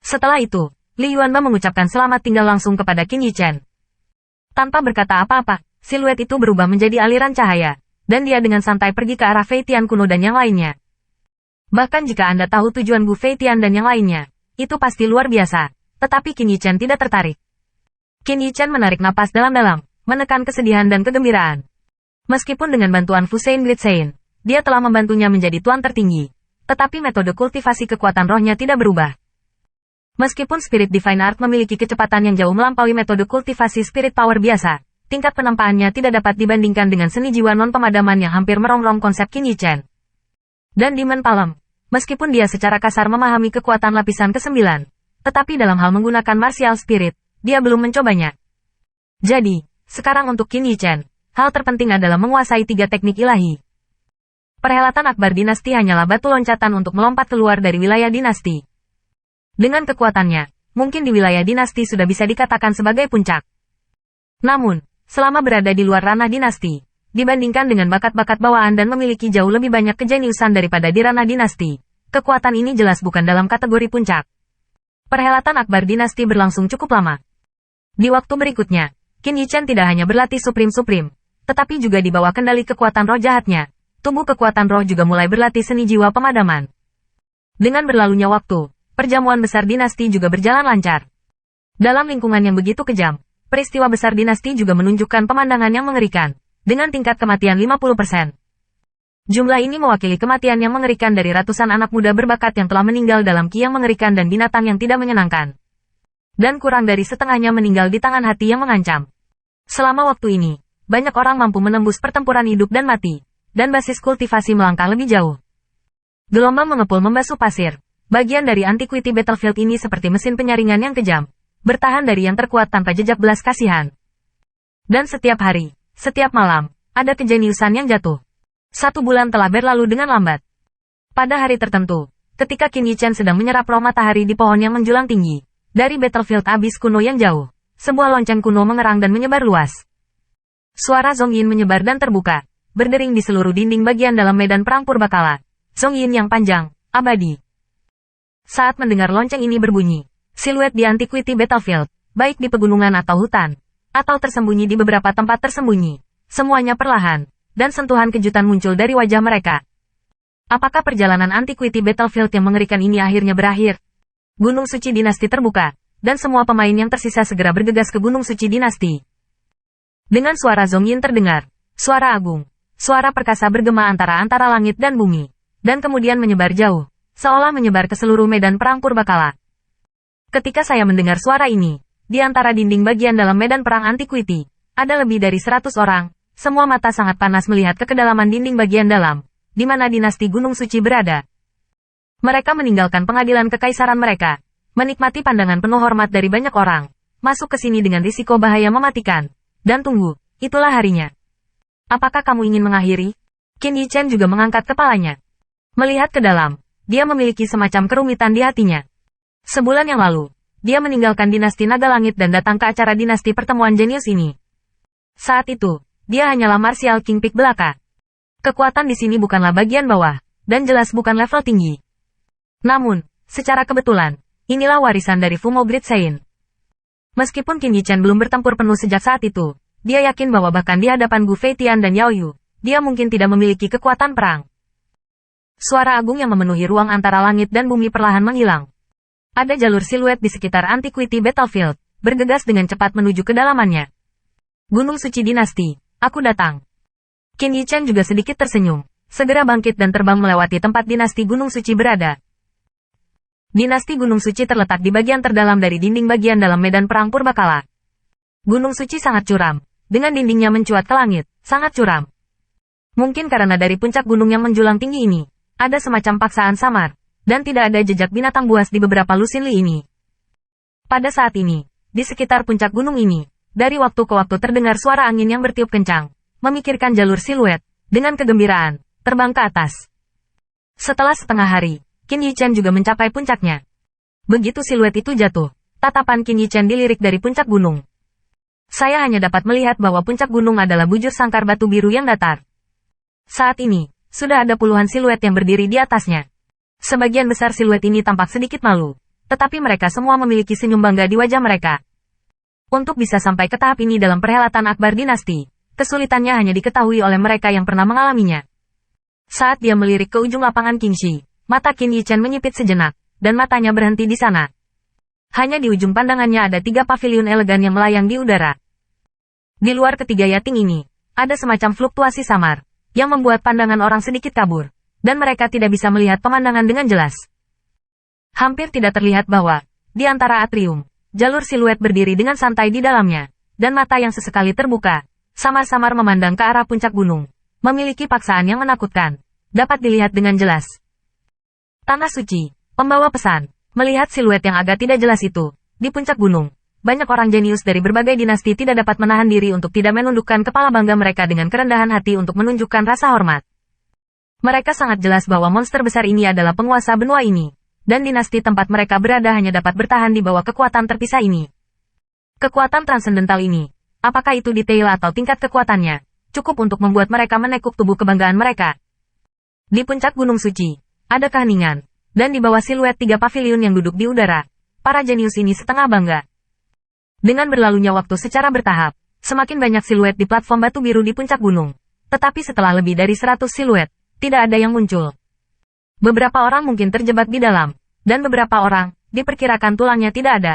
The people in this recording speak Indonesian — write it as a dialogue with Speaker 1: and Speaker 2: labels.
Speaker 1: Setelah itu, Li Yuanba mengucapkan selamat tinggal langsung kepada Qin Yichen. Tanpa berkata apa-apa, siluet itu berubah menjadi aliran cahaya, dan dia dengan santai pergi ke arah Fei Tian kuno dan yang lainnya. Bahkan jika Anda tahu tujuan Bu Fei Tian dan yang lainnya, itu pasti luar biasa, tetapi Qin Yichen tidak tertarik. Qin Yichen menarik napas dalam-dalam, menekan kesedihan dan kegembiraan. Meskipun dengan bantuan Fusein Glitsein, dia telah membantunya menjadi tuan tertinggi, tetapi metode kultivasi kekuatan rohnya tidak berubah. Meskipun Spirit Divine Art memiliki kecepatan yang jauh melampaui metode kultivasi Spirit Power biasa, tingkat penampaannya tidak dapat dibandingkan dengan seni jiwa non-pemadaman yang hampir merongrong konsep Qin Yichen. Dan Demon Palm, meskipun dia secara kasar memahami kekuatan lapisan ke-9, tetapi dalam hal menggunakan Martial Spirit, dia belum mencobanya. Jadi, sekarang untuk Qin Yichen, hal terpenting adalah menguasai 3 teknik ilahi. Perhelatan Akbar Dinasti hanyalah batu loncatan untuk melompat keluar dari wilayah dinasti. Dengan kekuatannya, mungkin di wilayah dinasti sudah bisa dikatakan sebagai puncak. Namun, selama berada di luar ranah dinasti, dibandingkan dengan bakat-bakat bawaan dan memiliki jauh lebih banyak kejeniusan daripada di ranah dinasti, kekuatan ini jelas bukan dalam kategori puncak. Perhelatan Akbar Dinasti berlangsung cukup lama. Di waktu berikutnya, Qin Yichen tidak hanya berlatih Supreme, tetapi juga di bawah kendali kekuatan roh jahatnya, tubuh kekuatan roh juga mulai berlatih seni jiwa pemadaman. Dengan berlalunya waktu, perjamuan besar dinasti juga berjalan lancar. Dalam lingkungan yang begitu kejam, peristiwa besar dinasti juga menunjukkan pemandangan yang mengerikan, dengan tingkat kematian 50%. Jumlah ini mewakili kematian yang mengerikan dari ratusan anak muda berbakat yang telah meninggal dalam ki yang mengerikan dan binatang yang tidak menyenangkan. Dan kurang dari setengahnya meninggal di tangan hati yang mengancam. Selama waktu ini, banyak orang mampu menembus pertempuran hidup dan mati, dan basis kultivasi melangkah lebih jauh. Gelombang mengepul membasuh pasir. Bagian dari Antiquity Battlefield ini seperti mesin penyaringan yang kejam, bertahan dari yang terkuat tanpa jejak belas kasihan. Dan setiap hari, setiap malam, ada kejeniusan yang jatuh. 1 bulan telah berlalu dengan lambat. Pada hari tertentu, ketika Qin Yichen sedang menyerap roh matahari di pohon yang menjulang tinggi, dari battlefield abis kuno yang jauh, sebuah lonceng kuno mengerang dan menyebar luas. Suara Zhongyin menyebar dan terbuka, berdering di seluruh dinding bagian dalam medan perang purbakala. Zhongyin yang panjang, abadi. Saat mendengar lonceng ini berbunyi, siluet di Antiquity Battlefield, baik di pegunungan atau hutan, atau tersembunyi di beberapa tempat tersembunyi, semuanya perlahan, dan sentuhan kejutan muncul dari wajah mereka. Apakah perjalanan Antiquity Battlefield yang mengerikan ini akhirnya berakhir? Gunung Suci Dinasti terbuka, dan semua pemain yang tersisa segera bergegas ke Gunung Suci Dinasti. Dengan suara Zhongyin terdengar, suara agung, suara perkasa bergema antara langit dan bumi, dan kemudian menyebar jauh, seolah menyebar ke seluruh medan perang purbakala. Ketika saya mendengar suara ini, di antara dinding bagian dalam medan perang Antiquity, ada lebih dari 100 orang, semua mata sangat panas melihat ke kedalaman dinding bagian dalam, di mana dinasti Gunung Suci berada. Mereka meninggalkan pengadilan kekaisaran mereka, menikmati pandangan penuh hormat dari banyak orang, masuk ke sini dengan risiko bahaya mematikan, dan tunggu, itulah harinya. Apakah kamu ingin mengakhiri? Qin Yichen juga mengangkat kepalanya. Melihat ke dalam, dia memiliki semacam kerumitan di hatinya. Sebulan yang lalu, dia meninggalkan dinasti Naga Langit dan datang ke acara dinasti pertemuan jenius ini. Saat itu, dia hanyalah Martial King Peak belaka. Kekuatan di sini bukanlah bagian bawah, dan jelas bukan level tinggi. Namun, secara kebetulan, inilah warisan dari Fumo Glitsein. Meskipun Qin Yichen belum bertempur penuh sejak saat itu, dia yakin bahwa bahkan di hadapan Gu Feitian dan Yao Yu, dia mungkin tidak memiliki kekuatan perang. Suara agung yang memenuhi ruang antara langit dan bumi perlahan menghilang. Ada jalur siluet di sekitar Antiquity Battlefield, bergegas dengan cepat menuju kedalamannya. Gunung Suci Dinasti, aku datang. Qin Yichen juga sedikit tersenyum, segera bangkit dan terbang melewati tempat dinasti Gunung Suci berada. Dinasti Gunung Suci terletak di bagian terdalam dari dinding bagian dalam medan perang purbakala. Gunung Suci sangat curam, dengan dindingnya mencuat ke langit, sangat curam. Mungkin karena dari puncak gunung yang menjulang tinggi ini, ada semacam paksaan samar, dan tidak ada jejak binatang buas di beberapa lusin li ini. Pada saat ini, di sekitar puncak gunung ini, dari waktu ke waktu terdengar suara angin yang bertiup kencang, memikirkan jalur siluet, dengan kegembiraan, terbang ke atas. Setelah setengah hari, Qin Yichen juga mencapai puncaknya. Begitu siluet itu jatuh, tatapan Qin Yichen dilirik dari puncak gunung. Saya hanya dapat melihat bahwa puncak gunung adalah bujur sangkar batu biru yang datar. Saat ini, sudah ada puluhan siluet yang berdiri di atasnya. Sebagian besar siluet ini tampak sedikit malu, tetapi mereka semua memiliki senyum bangga di wajah mereka. Untuk bisa sampai ke tahap ini dalam perhelatan Akbar Dinasti, kesulitannya hanya diketahui oleh mereka yang pernah mengalaminya. Saat dia melirik ke ujung lapangan Qingxi, mata Qin Yichen menyipit sejenak, dan matanya berhenti di sana. Hanya di ujung pandangannya ada 3 paviliun elegan yang melayang di udara. Di luar ketiga yating ini, ada semacam fluktuasi samar, yang membuat pandangan orang sedikit kabur, dan mereka tidak bisa melihat pemandangan dengan jelas. Hampir tidak terlihat bahwa, di antara atrium, jalur siluet berdiri dengan santai di dalamnya, dan mata yang sesekali terbuka, samar-samar memandang ke arah puncak gunung, memiliki paksaan yang menakutkan, dapat dilihat dengan jelas. Tanah suci, pembawa pesan, melihat siluet yang agak tidak jelas itu, di puncak gunung, banyak orang jenius dari berbagai dinasti tidak dapat menahan diri untuk tidak menundukkan kepala bangga mereka dengan kerendahan hati untuk menunjukkan rasa hormat. Mereka sangat jelas bahwa monster besar ini adalah penguasa benua ini, dan dinasti tempat mereka berada hanya dapat bertahan di bawah kekuatan terpisah ini. Kekuatan transendental ini, apakah itu detail atau tingkat kekuatannya, cukup untuk membuat mereka menekuk tubuh kebanggaan mereka. Di puncak gunung suci, ada keheningan, dan di bawah siluet 3 paviliun yang duduk di udara, para jenius ini setengah bangga. Dengan berlalunya waktu secara bertahap, semakin banyak siluet di platform batu biru di puncak gunung. Tetapi setelah lebih dari 100 siluet, tidak ada yang muncul. Beberapa orang mungkin terjebak di dalam, dan beberapa orang, diperkirakan tulangnya tidak ada.